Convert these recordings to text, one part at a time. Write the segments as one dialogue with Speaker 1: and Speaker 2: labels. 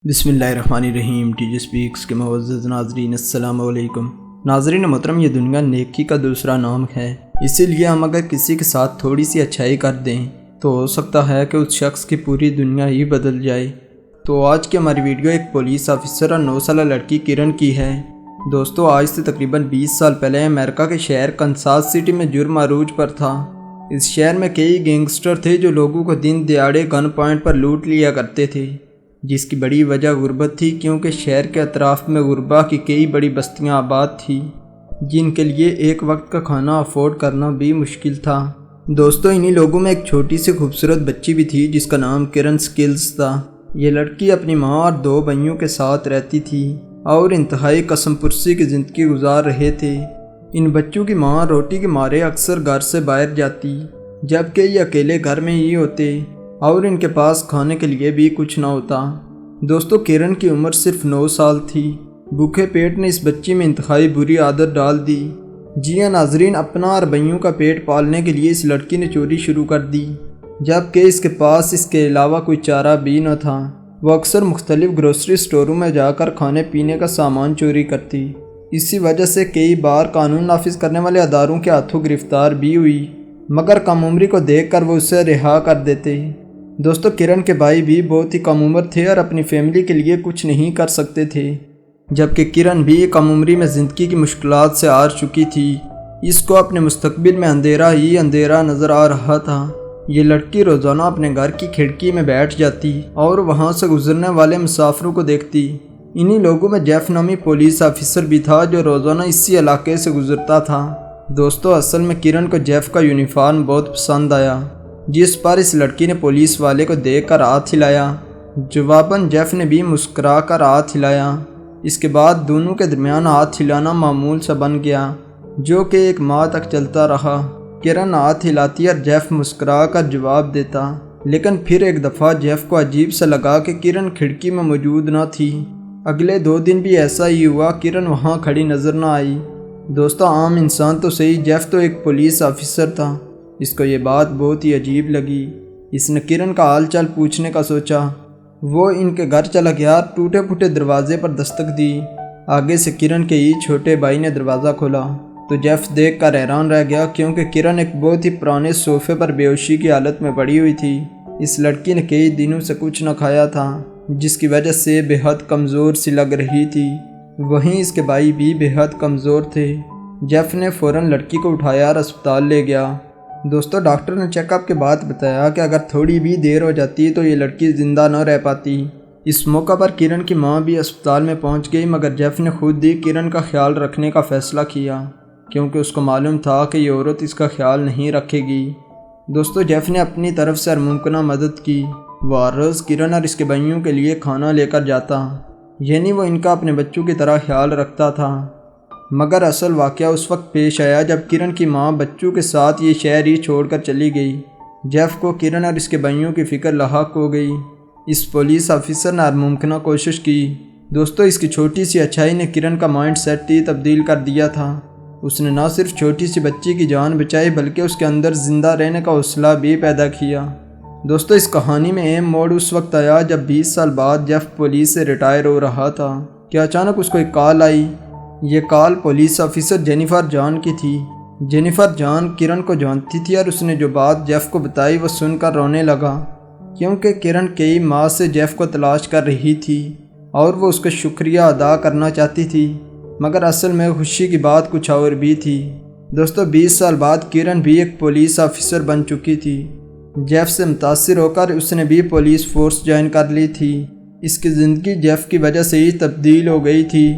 Speaker 1: بسم اللہ الرحمن الرحیم۔ ٹی جی سپیکس کے معزز ناظرین السلام علیکم۔ ناظرین محترم، یہ دنیا نیکی کا دوسرا نام ہے، اسی لیے ہم اگر کسی کے ساتھ تھوڑی سی اچھائی کر دیں تو ہو سکتا ہے کہ اس شخص کی پوری دنیا ہی بدل جائے۔ تو آج کی ہماری ویڈیو ایک پولیس آفیسر اور 9 سالہ لڑکی کرن کی ہے۔ دوستو، آج سے تقریباً 20 سال پہلے امریکہ کے شہر کنساس سٹی میں جرم عروج پر تھا۔ اس شہر میں کئی گینگسٹر تھے جو لوگوں کو دن دیہڑے گن پوائنٹ پر لوٹ لیا کرتے تھے، جس کی بڑی وجہ غربت تھی، کیونکہ شہر کے اطراف میں غربا کی کئی بڑی بستیاں آباد تھیں جن کے لیے ایک وقت کا کھانا افورڈ کرنا بھی مشکل تھا۔ دوستو، انہی لوگوں میں ایک چھوٹی سی خوبصورت بچی بھی تھی جس کا نام کرن سکلز تھا۔ یہ لڑکی اپنی ماں اور 2 بھائیوں کے ساتھ رہتی تھی اور انتہائی قسم پرسی کی زندگی گزار رہے تھے۔ ان بچوں کی ماں روٹی کے مارے اکثر گھر سے باہر جاتی، جبکہ یہ اکیلے گھر میں ہی ہوتے اور ان کے پاس کھانے کے لیے بھی کچھ نہ ہوتا۔ دوستو، کرن کی عمر صرف 9 سال تھی۔ بھوکے پیٹ نے اس بچی میں انتہائی بری عادت ڈال دی۔ جی ہاں ناظرین، اپنا اور بھائیوں کا پیٹ پالنے کے لیے اس لڑکی نے چوری شروع کر دی، جبکہ اس کے پاس اس کے علاوہ کوئی چارہ بھی نہ تھا۔ وہ اکثر مختلف گروسری سٹوروں میں جا کر کھانے پینے کا سامان چوری کرتی۔ اسی وجہ سے کئی بار قانون نافذ کرنے والے اداروں کے ہاتھوں گرفتار بھی ہوئی، مگر کم عمری کو دیکھ کر وہ اسے رہا کر دیتے۔ دوستو، کرن کے بھائی بھی بہت ہی کم عمر تھے اور اپنی فیملی کے لیے کچھ نہیں کر سکتے تھے، جبکہ کرن بھی کم عمری میں زندگی کی مشکلات سے ہار چکی تھی۔ اس کو اپنے مستقبل میں اندھیرا ہی اندھیرا نظر آ رہا تھا۔ یہ لڑکی روزانہ اپنے گھر کی کھڑکی میں بیٹھ جاتی اور وہاں سے گزرنے والے مسافروں کو دیکھتی۔ انہی لوگوں میں جیف نامی پولیس آفیسر بھی تھا جو روزانہ اسی علاقے سے گزرتا تھا۔ دوستو، اصل میں کرن کو جیف کا یونیفارم بہت پسند آیا، جس پر اس لڑکی نے پولیس والے کو دیکھ کر ہاتھ ہلایا۔ جواباً جیف نے بھی مسکرا کر ہاتھ ہلایا۔ اس کے بعد دونوں کے درمیان ہاتھ ہلانا معمول سا بن گیا، جو کہ 1 ماہ تک چلتا رہا۔ کرن ہاتھ ہلاتی اور جیف مسکرا کر جواب دیتا، لیکن پھر ایک دفعہ جیف کو عجیب سا لگا کہ کرن کھڑکی میں موجود نہ تھی۔ اگلے 2 دن بھی ایسا ہی ہوا، کرن وہاں کھڑی نظر نہ آئی۔ دوستو، عام انسان تو صحیح، جیف تو ایک پولیس آفیسر تھا۔ اس کو یہ بات بہت ہی عجیب لگی۔ اس نے کرن کا حال چال پوچھنے کا سوچا۔ وہ ان کے گھر چلا گیا، ٹوٹے پھوٹے دروازے پر دستک دی۔ آگے سے کرن کے ہی چھوٹے بھائی نے دروازہ کھولا تو جیف دیکھ کر حیران رہ گیا، کیونکہ کرن ایک بہت ہی پرانے صوفے پر بے ہوشی کی حالت میں پڑی ہوئی تھی۔ اس لڑکی نے کئی دنوں سے کچھ نہ کھایا تھا، جس کی وجہ سے بے حد کمزور سی لگ رہی تھی۔ وہیں اس کے بھائی بھی بے حد کمزور تھے۔ جیف نے فوراً لڑکی کو اٹھایا اور اسپتال لے گیا۔ دوستو، ڈاکٹر نے چیک اپ کے بعد بتایا کہ اگر تھوڑی بھی دیر ہو جاتی تو یہ لڑکی زندہ نہ رہ پاتی۔ اس موقع پر کرن کی ماں بھی اسپتال میں پہنچ گئی، مگر جیف نے خود ہی کرن کا خیال رکھنے کا فیصلہ کیا، کیونکہ اس کو معلوم تھا کہ یہ عورت اس کا خیال نہیں رکھے گی۔ دوستو، جیف نے اپنی طرف سے ہر ممکنہ مدد کی۔ وہ ہر روز کرن اور اس کے بھائیوں کے لیے کھانا لے کر جاتا، یعنی وہ ان کا اپنے بچوں کی طرح خیال رکھتا تھا۔ مگر اصل واقعہ اس وقت پیش آیا جب کرن کی ماں بچوں کے ساتھ یہ شہر ہی چھوڑ کر چلی گئی۔ جیف کو کرن اور اس کے بھائیوں کی فکر لاحق ہو گئی۔ اس پولیس آفیسر نے ہر ممکنہ کوشش کی۔ دوستو، اس کی چھوٹی سی اچھائی نے کرن کا مائنڈ سیٹ ہی تبدیل کر دیا تھا۔ اس نے نہ صرف چھوٹی سی بچی کی جان بچائی، بلکہ اس کے اندر زندہ رہنے کا حوصلہ بھی پیدا کیا۔ دوستو، اس کہانی میں اہم موڑ اس وقت آیا جب 20 سال بعد جیف پولیس سے ریٹائر ہو رہا تھا کہ اچانک اس کو ایک کال آئی۔ یہ کال پولیس آفیسر جینیفر جان کی تھی۔ جینیفر جان کرن کو جانتی تھی اور اس نے جو بات جیف کو بتائی وہ سن کر رونے لگا، کیونکہ کرن کئی ماہ سے جیف کو تلاش کر رہی تھی اور وہ اس کا شکریہ ادا کرنا چاہتی تھی، مگر اصل میں خوشی کی بات کچھ اور بھی تھی۔ دوستو، 20 سال بعد کرن بھی ایک پولیس آفیسر بن چکی تھی۔ جیف سے متاثر ہو کر اس نے بھی پولیس فورس جوائن کر لی تھی۔ اس کی زندگی جیف کی وجہ سے ہی تبدیل ہو گئی تھی۔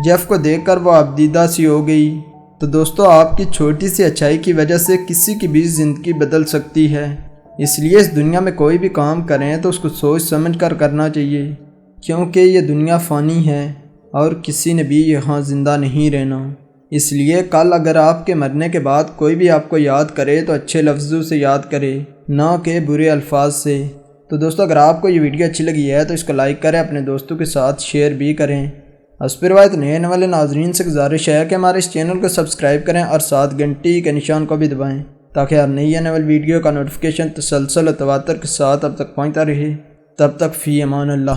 Speaker 1: جیف کو دیکھ کر وہ ابدیدہ سی ہو گئی۔ تو دوستو، آپ کی چھوٹی سی اچھائی کی وجہ سے کسی کی بھی زندگی بدل سکتی ہے۔ اس لیے اس دنیا میں کوئی بھی کام کریں تو اس کو سوچ سمجھ کر کرنا چاہیے، کیونکہ یہ دنیا فانی ہے اور کسی نے بھی یہاں زندہ نہیں رہنا۔ اس لیے کل اگر آپ کے مرنے کے بعد کوئی بھی آپ کو یاد کرے تو اچھے لفظوں سے یاد کرے، نہ کہ برے الفاظ سے۔ تو دوستو، اگر آپ کو یہ ویڈیو اچھی لگی ہے تو اس کو لائک کریں، اپنے دوستوں کے ساتھ شیئر بھی کریں۔ حسب روایت نئے آنے والے ناظرین سے گزارش ہے کہ ہمارے اس چینل کو سبسکرائب کریں اور ساتھ گھنٹی کے نشان کو بھی دبائیں، تاکہ ہر نئی آنے والی ویڈیو کا نوٹیفیکیشن تسلسل و تواتر کے ساتھ اب تک پہنچتا رہے۔ تب تک فی امان اللہ۔